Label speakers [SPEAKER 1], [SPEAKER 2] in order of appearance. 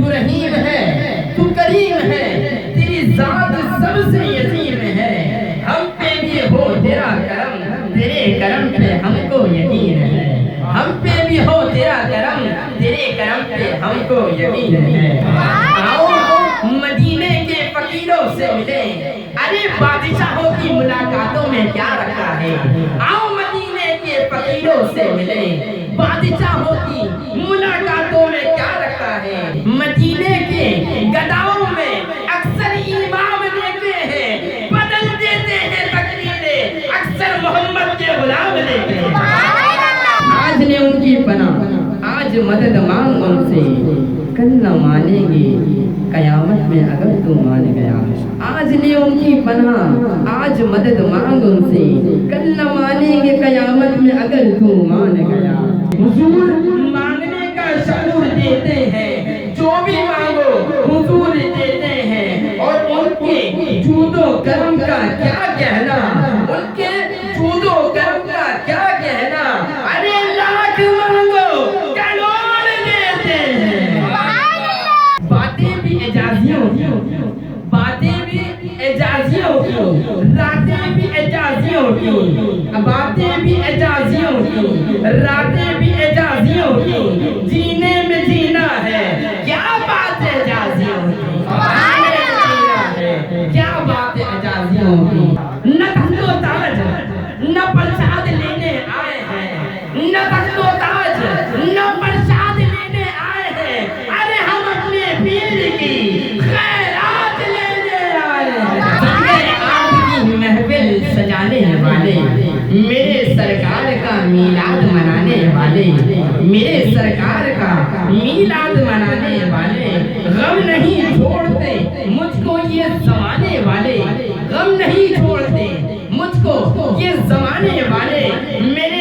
[SPEAKER 1] تو رحیم ہے تو کریم ہے، تیری ذات سب سے عظیم ہے، ہم پہ بھی ہو تیرا کرم، تیرے کرم پہ ہم کو یقین ہے، ہم پہ بھی ہو تیرا کرم، تیرے کرم پہ ہم کو یقین ہے۔ آؤ مدینے کے فقیروں سے ملیں، ارے بادشاہوں کی ملاقاتوں میں کیا رکھا ہے، آؤ مدینے کے فقیروں سے ملیں، بادشاہوں کی ملاقاتوں میں کیا رکھا ہے۔ مدینے کے گداؤں میں اکثر امام دیتے ہیں، بدل دیتے ہیں تقریریں، اکثر محمد کے غلام دیتے ہیں۔ آج نے ان کی پناہ، آج مدد مانگ ان سے، کل نہ مانیں گے قیامت میں اگر تو مان گیا۔ آج نے ان کی پناہ، آج مدد مانگ ان سے، کل نہ مانیں گے قیامت میں اگر تو مان گیا۔ حضور مانگنے کا شعور دیتے ہیں، جو بھی مانگو حضور دیتے ہیں، اور ان کے جود و کرم کا کیا کہنا، ان کے جود و کرم کا کیا کہنا، ارے لاکھ مانگو کروڑ دیتے ہیں۔ باتیں بھی اعجازیوں کی، باتیں بھی اعجازیوں کی، راتیں بھی اعجازیوں کی، باتیں بھی اعجازیوں کی، راتیں بھی اعجازیوں کی، جینے میں جینا ہے کیا بات اعجازیوں کی، کیا بات اعجازیوں کی۔ نہ تخت و تاج نہ پرساد لینے آئے ہیں، نہ تخت و تاج نہ پرساد لینے آئے ہیں، ارے ہم اپنے پیر کی خیرات لینے آئے ہیں۔ آپ کی محفل سجانے والے، میرے سرکار کا میلاد منانے والے، میرے سرکار کا میلاد منانے والے، غم نہیں چھوڑتے مجھ کو یہ زمانے والے، غم نہیں چھوڑتے مجھ کو یہ زمانے والے، میرے